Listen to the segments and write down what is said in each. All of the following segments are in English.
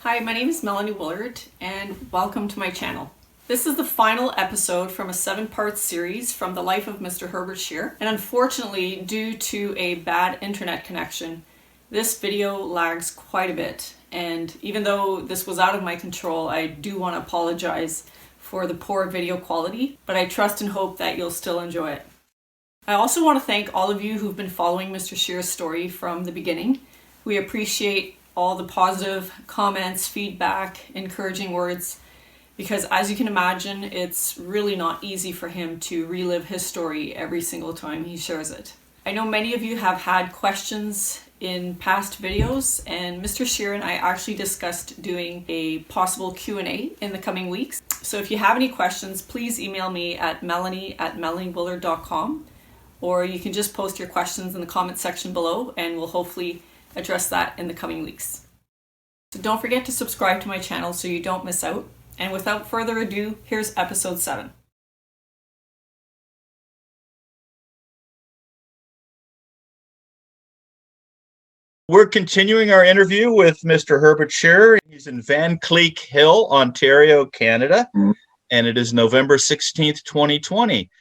Hi, my name is Melanie Willard, and welcome to my channel. This is the final episode from a 7-part series from the life of Mr. Herbert Scherer, and unfortunately, due to a bad internet connection, this video lags quite a bit. And even though this was out of my control, I do want to apologize for the poor video quality, but I trust and hope that you'll still enjoy it. I also want to thank all of you who've been following Mr. Scherer's story from the beginning. We appreciate all the positive comments, feedback, encouraging words, because as you can imagine, it's really not easy for him to relive his story every single time he shares it. I know many of you have had questions in past videos, and Mr. Scherer and I actually discussed doing a possible Q&A in the coming weeks. So if you have any questions, please email me at melanie@melaniewillard.com, or you can just post your questions in the comment section below, and we'll hopefully address that in the coming weeks. So don't forget to subscribe to my channel so you don't miss out. And without further ado, here's episode 7. We're continuing our interview with Mr. Herbert Scherer. He's in Van Cleek Hill, Ontario, Canada, and it is November 16th, 2020.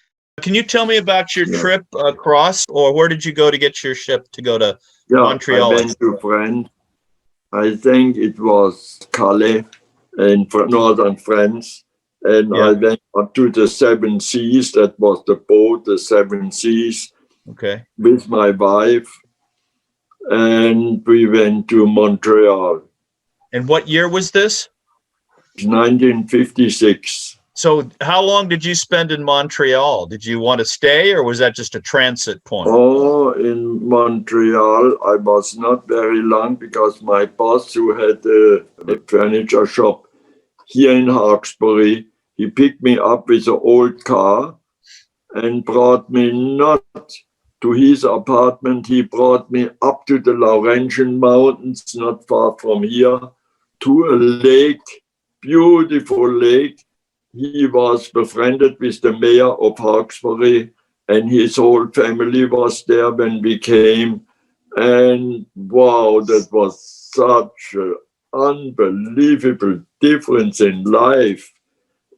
Can you tell me about your trip across, or where did you go to get your ship to go to Montreal? I went to France. I think it was Calais in northern France. And I went up to the Seven Seas. That was the boat, the Seven Seas, with my wife. And we went to Montreal. And what year was this? 1956. So how long did you spend in Montreal? Did you want to stay, or was that just a transit point? Oh, in Montreal, I was not very long because my boss, who had a furniture shop here in Hawkesbury, he picked me up with an old car and brought me not to his apartment. He brought me up to the Laurentian Mountains, not far from here, to a lake, beautiful lake. He was befriended with the mayor of Hawkesbury, and his whole family was there when we came. And wow, that was such an unbelievable difference in life.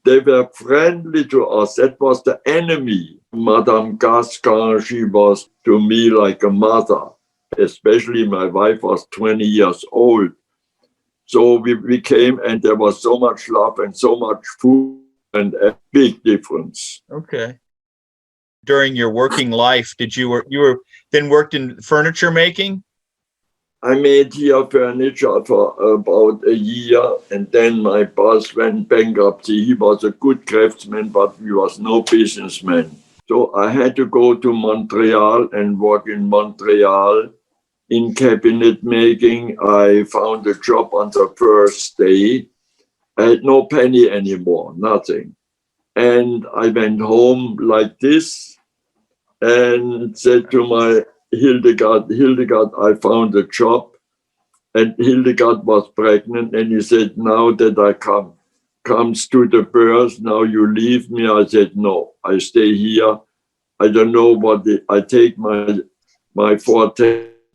They were friendly to us. That was the enemy. Madame Gascon, she was to me like a mother. Especially my wife was 20 years old. So we came, and there was so much love and so much food, and a big difference. Okay. During your working life, you were then worked in furniture making? I made here furniture for about a year, and then my boss went bankruptcy. He was a good craftsman, but he was no businessman. So I had to go to Montreal and work in Montreal in cabinet making. I found a job on the first day. I had no penny anymore, nothing. And I went home like this and said to my Hildegard, I found a job. And Hildegard was pregnant, and he said, now that I comes to the birth, now you leave me. I said, no, I stay here. I don't know what I take my 4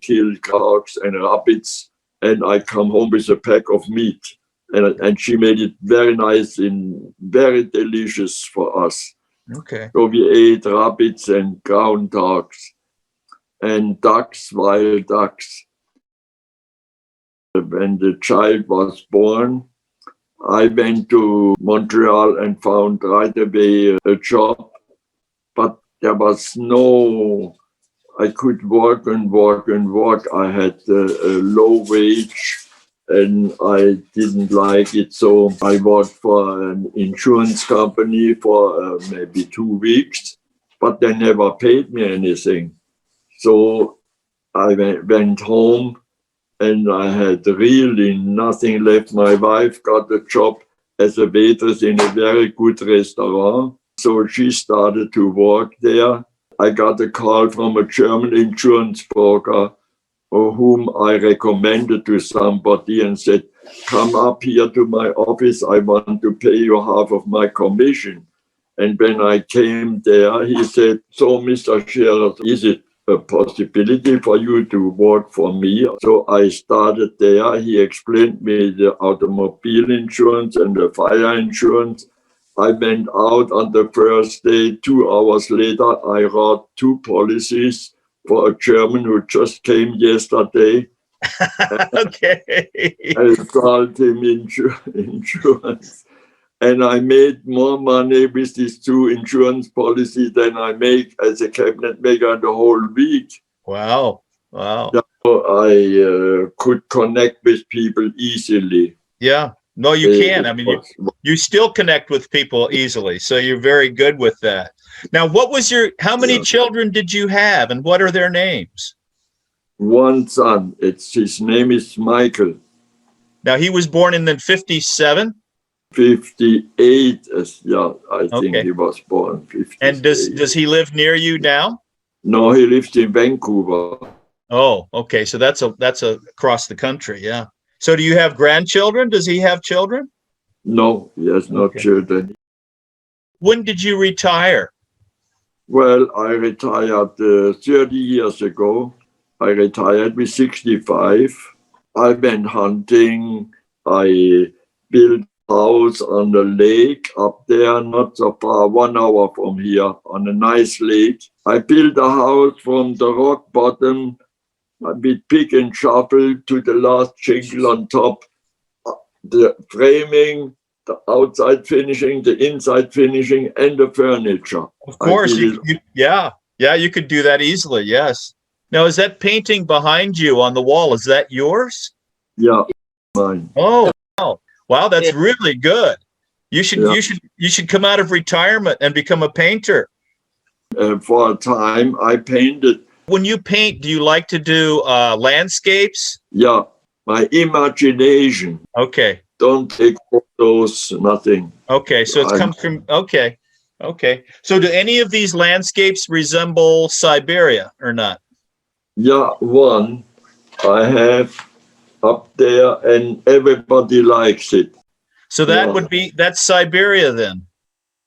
killed cows and rabbits, and I come home with a pack of meat. And she made it very nice and very delicious for us. Okay. So we ate rabbits and groundhogs and ducks, wild ducks. When the child was born, I went to Montreal and found right away a job. But there was I could work and work and work. I had a low wage, and I didn't like it. So I worked for an insurance company for maybe 2 weeks, but they never paid me anything. So I went home, and I had really nothing left. My wife got a job as a waitress in a very good restaurant. So she started to work there. I got a call from a German insurance broker whom I recommended to somebody and said, come up here to my office. I want to pay you half of my commission. And when I came there, he said, so Mr. Scherer, is it a possibility for you to work for me. So I started there. He explained me the automobile insurance and the fire insurance. I went out on the first day. 2 hours later, I wrote 2 policies for a German who just came yesterday. Okay. I sold him insurance. And I made more money with these 2 insurance policies than I make as a cabinet maker the whole week. Wow. Wow. So I could connect with people easily. Yeah. No, you can. I mean, you still connect with people easily. So you're very good with that. Now, how many children did you have and what are their names? One son. His name is Michael. Now, he was born in 57? 58, I think he was born 58. And does he live near you now? No, he lives in Vancouver. Oh, okay. So that's across the country, yeah. So do you have grandchildren? Does he have children? No, he has no children. When did you retire? Well, I retired 30 years ago. I retired with 65. I went hunting. I built house on the lake up there, not so far, 1 hour from here, on a nice lake. I built a house from the rock bottom with pick and shovel to the last shingle on top. The framing, the outside finishing, the inside finishing, and the furniture. Of course, you could do that easily, yes. Now, is that painting behind you on the wall, is that yours? Yeah, mine. Oh, wow. Wow, that's really good. You should come out of retirement and become a painter. For a time, I painted. When you paint, do you like to do landscapes? Yeah, my imagination. Okay. Don't take photos, nothing. Okay, so it comes from, okay. So do any of these landscapes resemble Siberia or not? Yeah, one I have up there, and everybody likes it. So that's Siberia then.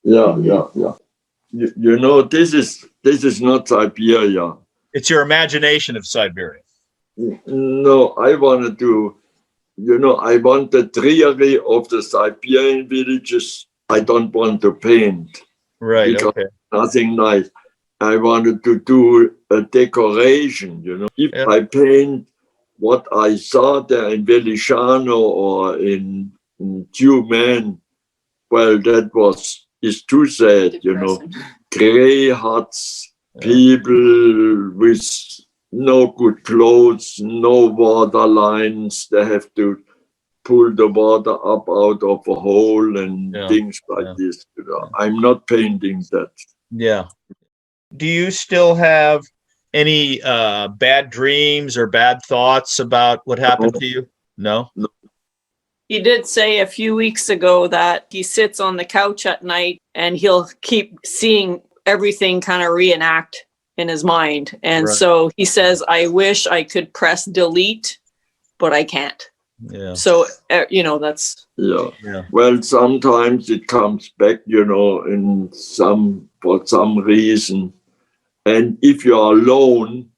Yeah. You know, this is not Siberia. It's your imagination of Siberia. No, I want to, I want the dreary of the Siberian villages. I don't want to paint. Right, because okay. Nothing nice. I wanted to do a decoration, If I paint what I saw there in Veliciano or in Tumen, well, is too sad, Gray huts, people with no good clothes, no water lines. They have to pull the water up out of a hole and things like this. I'm not painting that. Yeah. Do you still have any bad dreams or bad thoughts about what happened to you? No? He did say a few weeks ago that he sits on the couch at night and he'll keep seeing everything kind of reenact in his mind. And so he says, I wish I could press delete, but I can't. Yeah. So, that's. Yeah. Well, sometimes it comes back, for some reason. And if you're alone,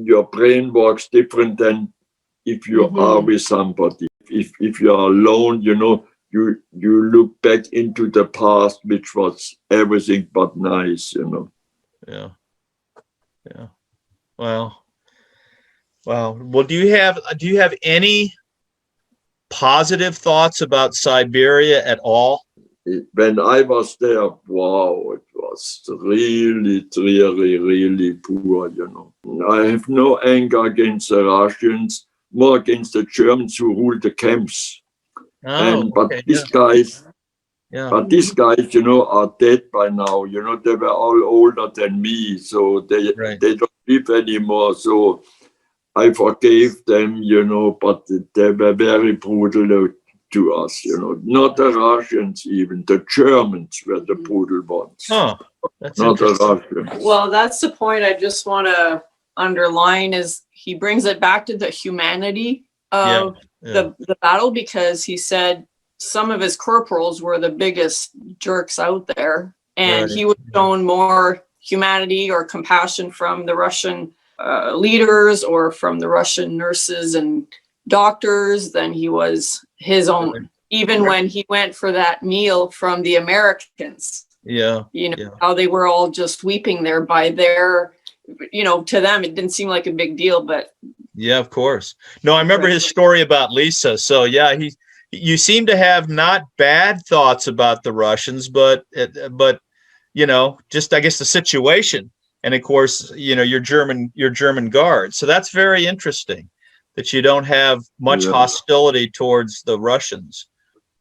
your brain works different than if you are with somebody. If you're alone, you look back into the past, which was everything but nice, Yeah. Wow. Well, do you have any positive thoughts about Siberia at all? When I was there, wow, it was really dreary, really poor, I have no anger against the Russians, more against the Germans who ruled the camps. These guys, are dead by now. They were all older than me, so they don't live anymore. So I forgave them, but they were very brutal to us, not the Russians even. The Germans were the brutal ones. Oh, that's not the interesting. Russians. Well, that's the point I just want to underline is he brings it back to the humanity of the battle, because he said some of his corporals were the biggest jerks out there, and he was shown more humanity or compassion from the Russian leaders or from the Russian nurses and doctors than he was his own. Even when he went for that meal from the Americans, how they were all just weeping there by their, to them, it didn't seem like a big deal, but. Yeah, of course. No, I remember his story about Lisa. So yeah, you seem to have not bad thoughts about the Russians, but just I guess the situation, and of course, your German guard. So that's very interesting that you don't have much hostility towards the Russians.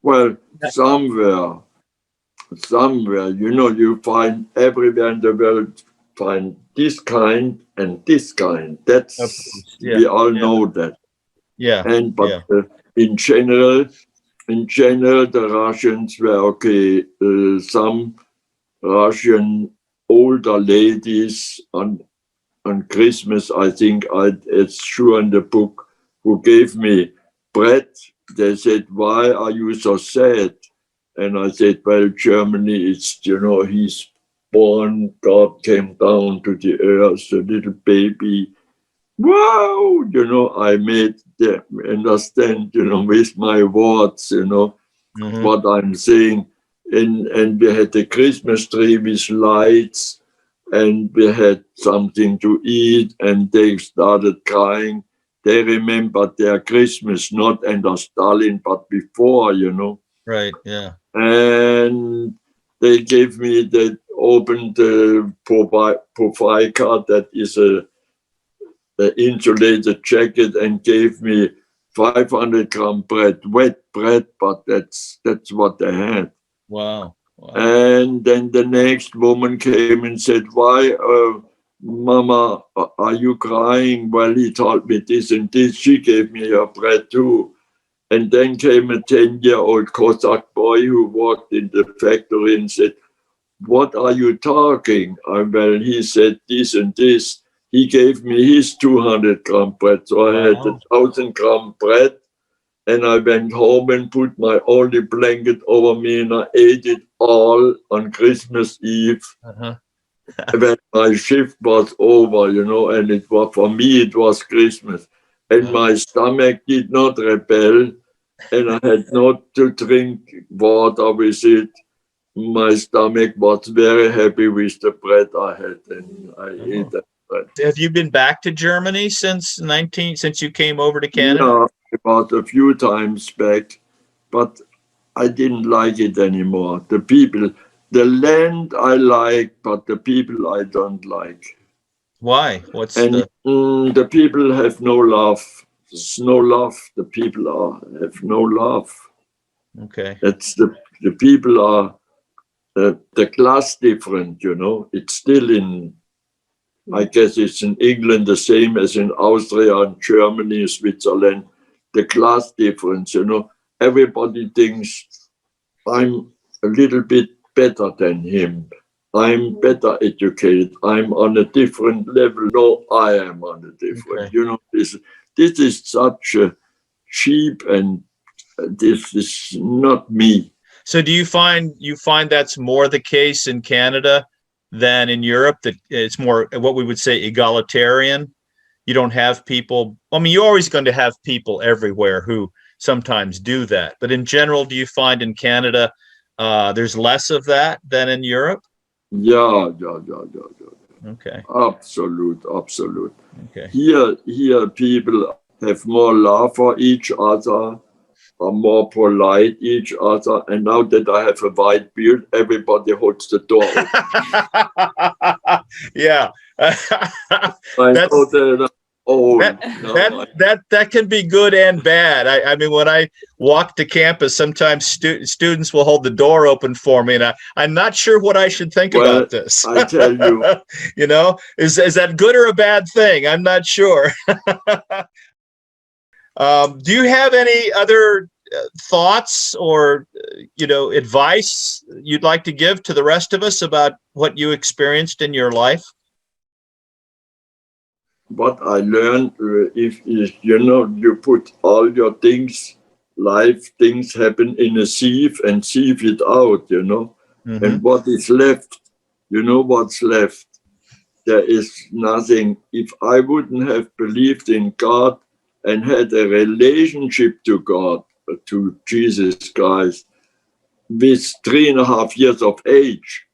Well, somewhere, you find everywhere in the world, find this kind and this kind. We all know that. Yeah. But in general, the Russians were okay. Some Russian older ladies on Christmas, I think it's sure in the book, who gave me bread. They said, "Why are you so sad?" And I said, "Well, Germany, it's, he's born, God came down to the earth, a little baby. Wow!" I made them understand, with my words, what I'm saying. And we had a Christmas tree with lights, and we had something to eat, and they started crying. They remembered their Christmas, not under Stalin, but before, Right, yeah. And they gave me, they opened the POW card, that is an insulated jacket, and gave me 500-gram bread, wet bread, but that's what they had. Wow. And then the next woman came and said, "Why, Mama, are you crying?" Well, he told me this and this. She gave me her bread too. And then came a 10-year-old Cossack boy who worked in the factory and said, "What are you talking?" Well, he said this and this. He gave me his 200-gram bread. So I had 1,000-gram bread. And I went home and put my only blanket over me, and I ate it all on Christmas Eve. When my shift was over, and it was, for me, it was Christmas. And my stomach did not rebel, and I had not to drink water with it. My stomach was very happy with the bread I had, and I ate that bread. Have you been back to Germany since you came over to Canada? Yeah, about a few times back, but I didn't like it anymore. The people, the land I like, but the people I don't like. Why? The people have no love. There's no love. The people have no love. Okay. It's the people are the class different. It's still in. I guess it's in England the same as in Austria and Germany, Switzerland. The class difference, everybody thinks I'm a little bit better than him. I'm better educated. I'm on a different level. No, I am on a different. Okay. This is such a cheap, and this is not me. So do you find that's more the case in Canada than in Europe, that it's more what we would say egalitarian? You don't have people, you're always going to have people everywhere who sometimes do that. But in general, do you find in Canada there's less of that than in Europe? Yeah. Okay. Absolute. Okay. Here people have more love for each other, are more polite each other. And now that I have a white beard, everybody holds the door open. Yeah. That can be good and bad. I mean, when I walk to campus, sometimes students will hold the door open for me, and I'm not sure what I should think about this. I tell you, is that good or a bad thing? I'm not sure. Do you have any other thoughts or advice you'd like to give to the rest of us about what you experienced in your life? What I learned, if you put all your things, life things happen in a sieve and sieve it out, Mm-hmm. And what is left, what's left. there is nothing. If I wouldn't have believed in God and had a relationship to God, to Jesus Christ, with 3.5 years of age,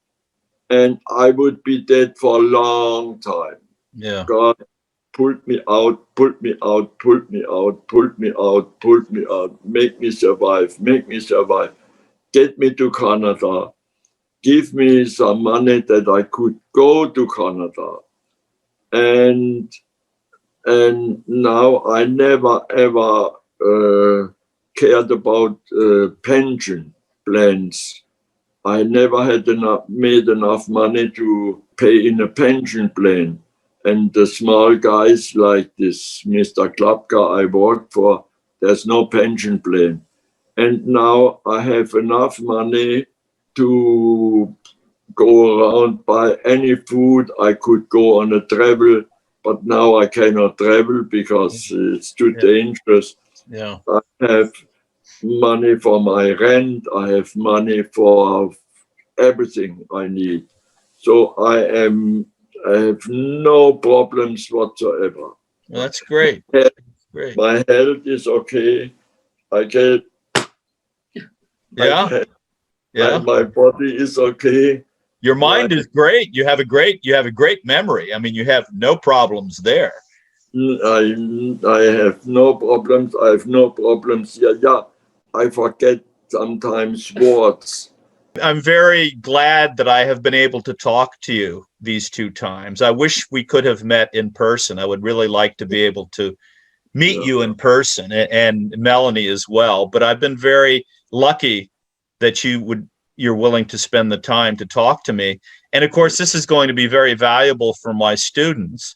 and I would be dead for a long time. Yeah. God pulled me out, pulled me out, pulled me out, pulled me out, pulled me out, make me survive, get me to Canada, give me some money that I could go to Canada. And now I never ever cared about pension plans. I never had made enough money to pay in a pension plan. And the small guys like this Mr. Klapka I work for, there's no pension plan. And now I have enough money to go around, buy any food. I could go on a travel, but now I cannot travel because it's too dangerous. Yeah. I have money for my rent. I have money for everything I need. So I have no problems whatsoever. Well, that's great. Great. My health is okay. I get. Yeah. My body is okay. Your mind is great. You have a great memory. I mean, you have no problems there. I have no problems. I have no problems. Yeah. I forget sometimes words. I'm very glad that I have been able to talk to you these 2 times. I wish we could have met in person. I would really like to be able to meet you in person, and Melanie as well. But I've been very lucky that you're willing to spend the time to talk to me. And of course, this is going to be very valuable for my students.